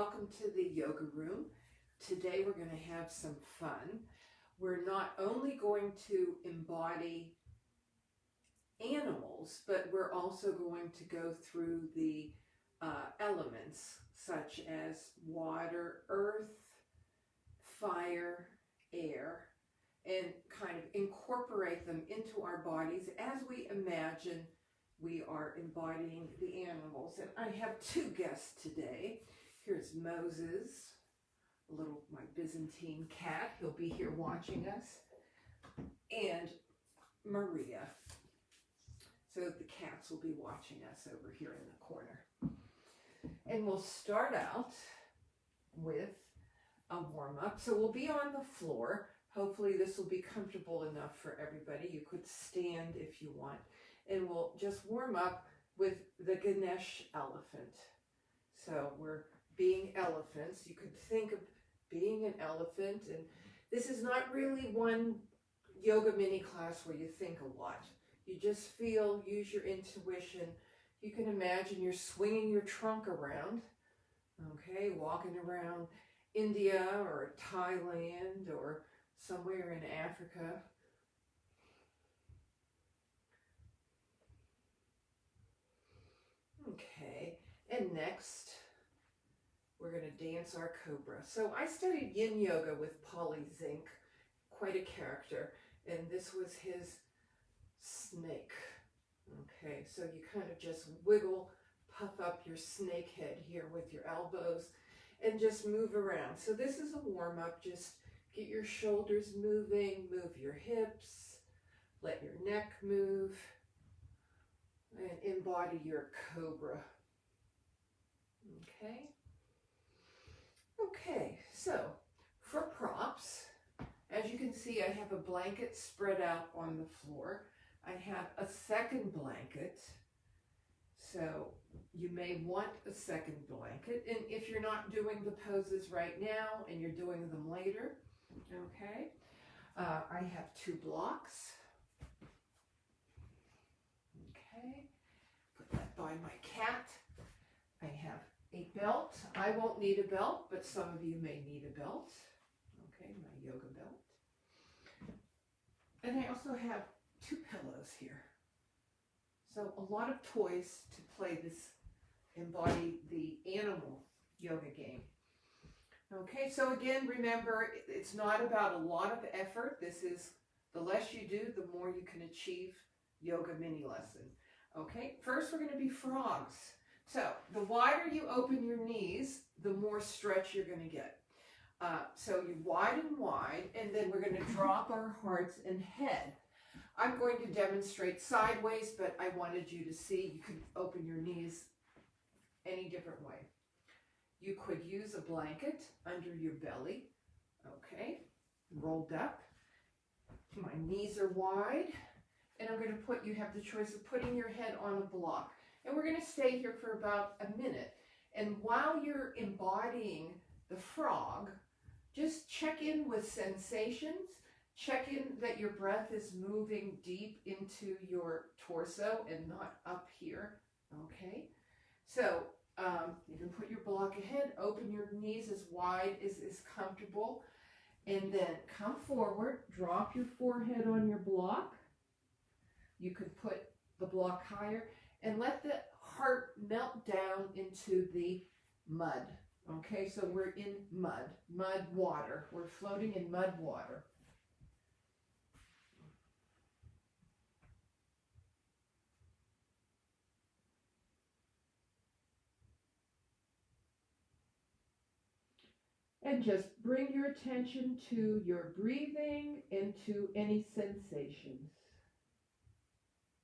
welcome to the yoga room. Today we're going to have some fun. We're not only going to embody animals, but we're also going to go through the elements such as water, earth, fire, air, and kind of incorporate them into our bodies as we imagine we are embodying the animals. And I have two guests today. Here's Moses, my Byzantine cat. He'll be here watching us. And Maria. So the cats will be watching us over here in the corner. And we'll start out with a warm-up. So we'll be on the floor. Hopefully this will be comfortable enough for everybody. You could stand if you want. And we'll just warm up with the Ganesh elephant. So we're being elephants. You could think of being an elephant. And this is not really one yoga mini class where you think a lot. You just feel, use your intuition. You can imagine you're swinging your trunk around, okay, walking around India or Thailand or somewhere in Africa. Okay, and next we're going to dance our cobra. So I studied yin yoga with Polly Zink, quite a character, and this was his snake. Okay, so you kind of just wiggle, puff up your snake head here with your elbows and just move around. So this is a warm-up. Just get your shoulders moving, move your hips, let your neck move, and embody your cobra. Okay? Okay, so for props, as you can see, I have a blanket spread out on the floor. I have a second blanket, so you may want a second blanket. And if you're not doing the poses right now and you're doing them later, okay, I have 2 blocks. Okay, put that by my cat. I have a belt. I won't need a belt, but some of you may need a belt. Okay, my yoga belt. And I also have 2 pillows here. So a lot of toys to play this, embody the animal yoga game. Okay, so again, remember, it's not about a lot of effort. This is, the less you do, the more you can achieve yoga mini lesson. Okay, first we're going to be frogs. So the wider you open your knees, the more stretch you're going to get. So you widen wide, and then we're going to drop our hearts and head. I'm going to demonstrate sideways, but I wanted you to see you could open your knees any different way. You could use a blanket under your belly, okay, rolled up. My knees are wide, and I'm going to put, you have the choice of putting your head on a block. And we're going to stay here for about a minute. And while you're embodying the frog, just check in with sensations. Check in that your breath is moving deep into your torso and not up here, okay? So you can put your block ahead, open your knees as wide as is comfortable, and then come forward, drop your forehead on your block. You could put the block higher, and let the heart melt down into the mud, okay? So we're in mud water. We're floating in mud water. And just bring your attention to your breathing and to any sensations.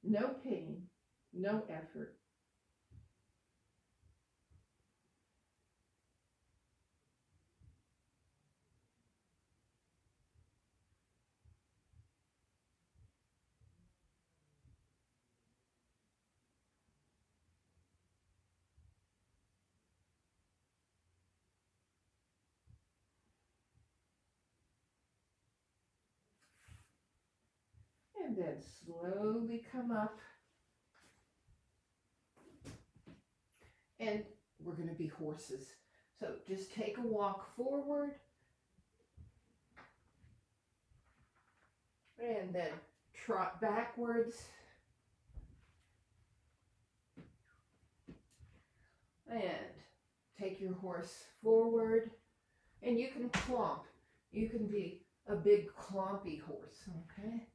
No pain, no effort. And then slowly come up. And we're going to be horses. So just take a walk forward and then trot backwards and take your horse forward, and you can clomp. You can be a big clompy horse, okay?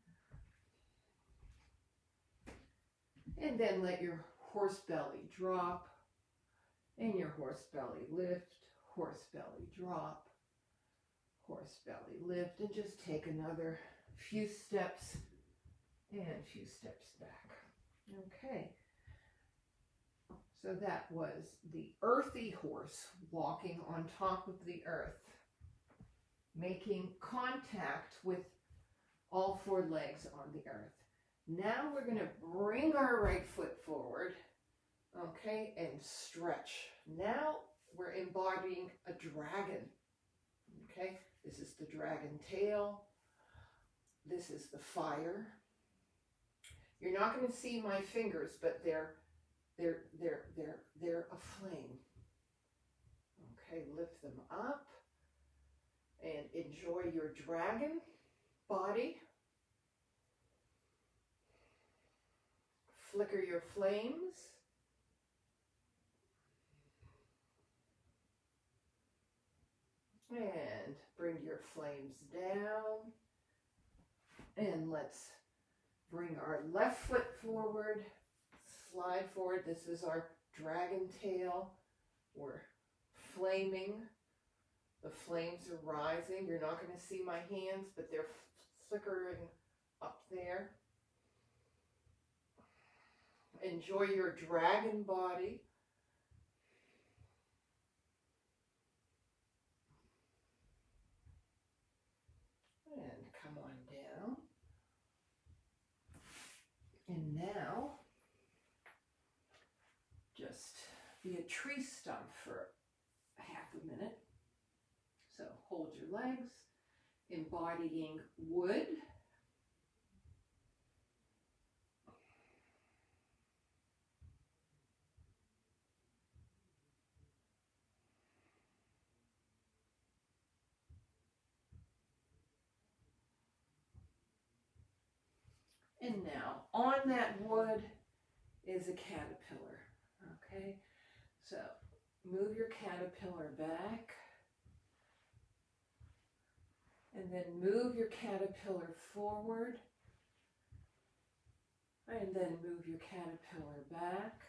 And then let your horse belly drop and your horse belly lift, horse belly drop, horse belly lift, and just take another few steps and a few steps back. Okay. So that was the earthy horse walking on top of the earth, making contact with all four legs on the earth. Now we're going to bring our right foot forward, okay, and stretch. Now we're embodying a dragon, okay? This is the dragon tail. This is the fire. You're not going to see my fingers, but they're a flame. Okay, lift them up and enjoy your dragon body. Flicker your flames. And bring your flames down. And let's bring our left foot forward. Slide forward. This is our dragon tail. We're flaming. The flames are rising. You're not going to see my hands, but they're flickering up there. Enjoy your dragon body. And come on down. And now, just be a tree stump for half a minute. So hold your legs, embodying wood. And now on that wood is a caterpillar, okay? So move your caterpillar back and then move your caterpillar forward and then move your caterpillar back.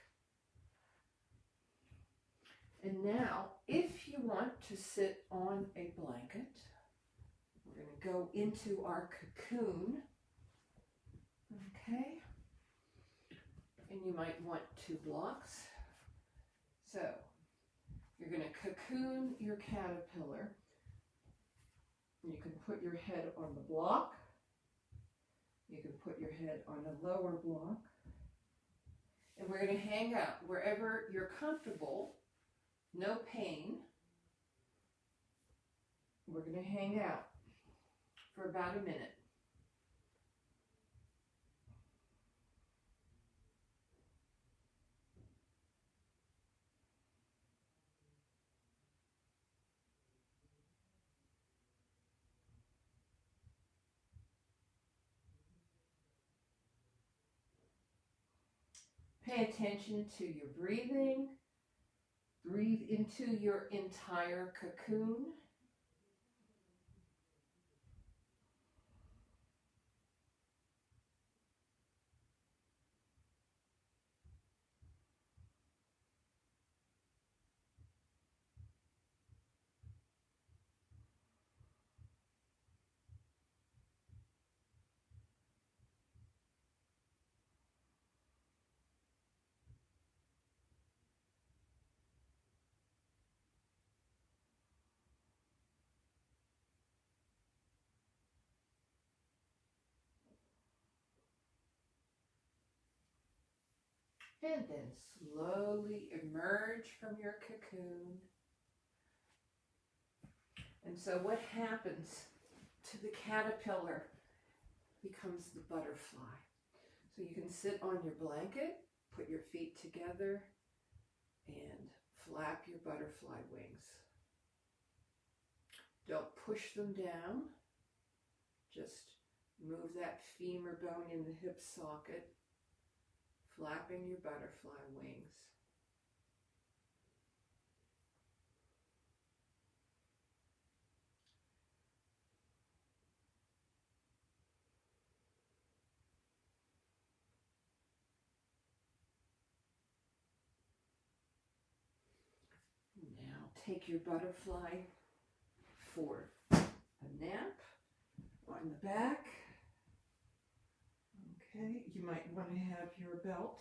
And now if you want to sit on a blanket, we're going to go into our cocoon. Okay, and you might want 2 blocks. So you're going to cocoon your caterpillar. You can put your head on the block. You can put your head on a lower block. And we're going to hang out wherever you're comfortable, no pain. We're going to hang out for about a minute. Pay attention to your breathing. Breathe into your entire cocoon. And then slowly emerge from your cocoon. And so what happens to the caterpillar becomes the butterfly. So you can sit on your blanket, put your feet together, and Flap your butterfly wings. Don't push them down. Just move that femur bone in the hip socket, flapping your butterfly wings. Now take your butterfly for a nap on the back. Okay, you might want to have your belt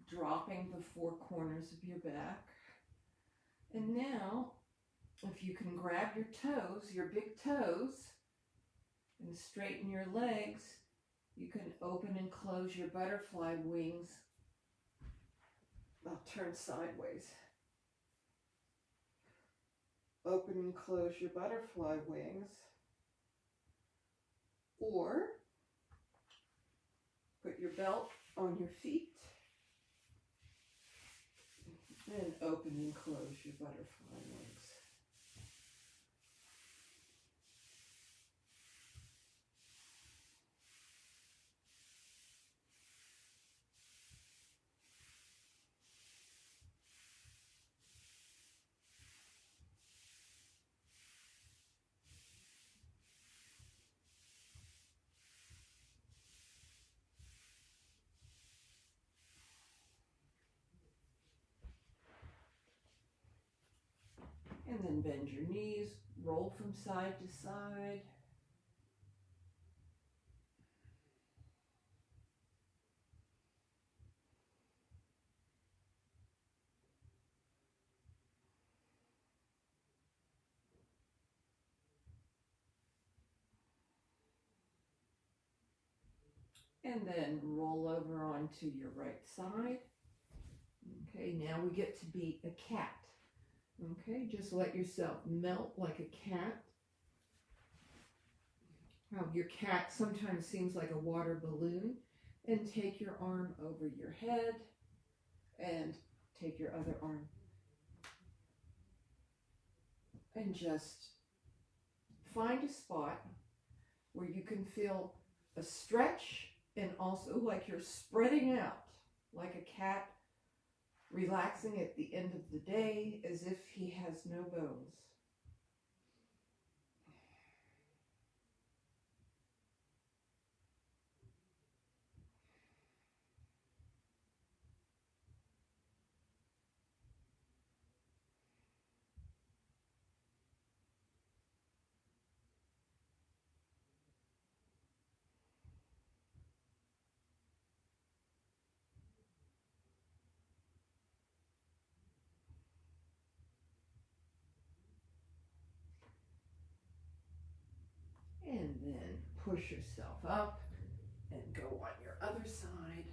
dropping the four corners of your back. And now, if you can grab your toes, your big toes, and straighten your legs, you can open and close your butterfly wings. I'll turn sideways. Open and close your butterfly wings. Or put your belt on your feet and open and close your butterfly wings. And then bend your knees, roll from side to side. And then roll over onto your right side. Okay, now we get to be a cat. Okay, just let yourself melt like a cat. Your cat sometimes seems like a water balloon. And take your arm over your head and take your other arm. And just find a spot where you can feel a stretch and also like you're spreading out like a cat relaxing at the end of the day as if he has no bones. And then push yourself up and go on your other side.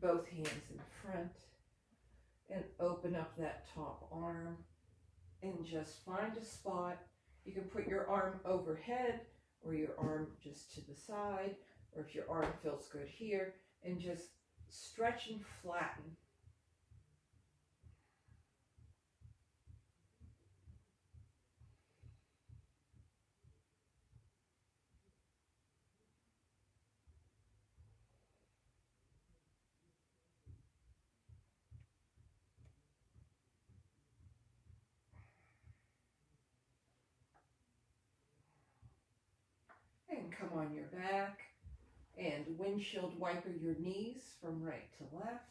Both hands in front. And open up that top arm. And just find a spot. You can put your arm overhead or your arm just to the side. Or if your arm feels good here. And just stretch and flatten. And come on your back and windshield wiper your knees from right to left.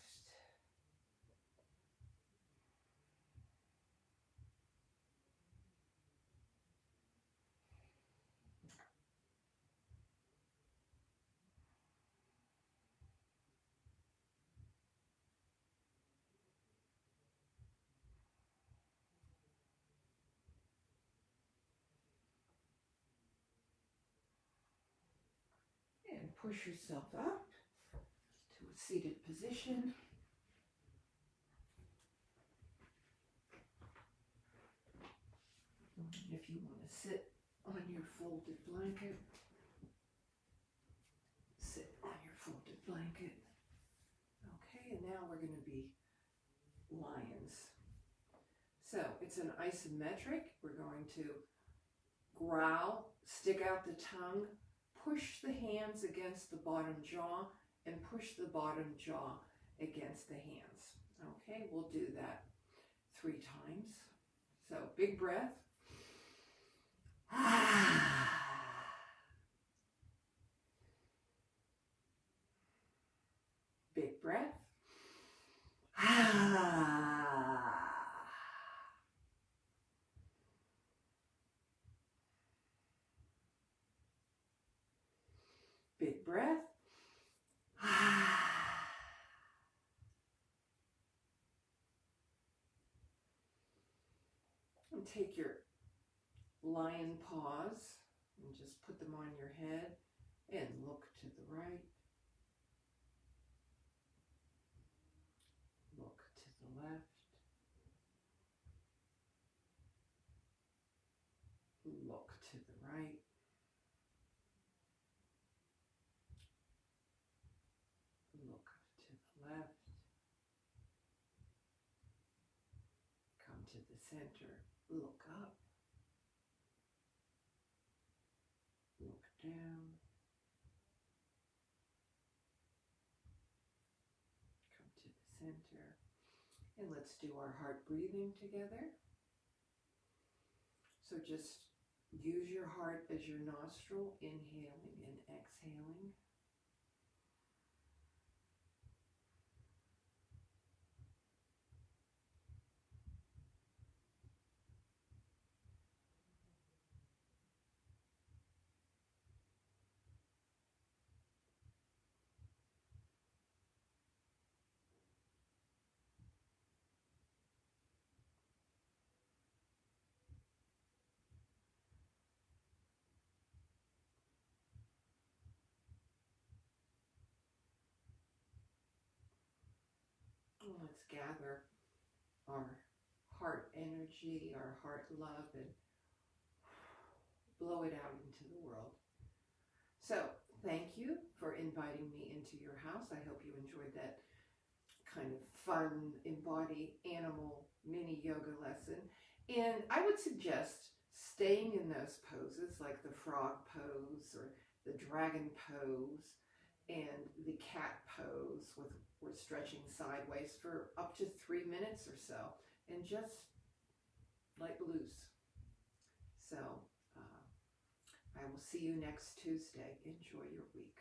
And push yourself up to a seated position. If you want to sit on your folded blanket, sit on your folded blanket. Okay, and now we're going to be lions. So it's an isometric. We're going to growl, stick out the tongue, push the hands against the bottom jaw, and push the bottom jaw against the hands. Okay, we'll do that 3 times. So big breath. Big breath. Big breath. And take your lion paws and just put them on your head and look to the right. Look to the left. Look to the right. Look to the left. Come to the center. Look up. Look down. Come to the center. And let's do our heart breathing together. So just use your heart as your nostril, inhaling and exhaling. Let's gather our heart energy, our heart love, and blow it out into the world. So, thank you for inviting me into your house. I hope you enjoyed that kind of fun, embody animal mini yoga lesson. And I would suggest staying in those poses, like the frog pose or the dragon pose and the cat pose with we're stretching sideways for up to 3 minutes or so, and just let loose. So I will see you next Tuesday. Enjoy your week.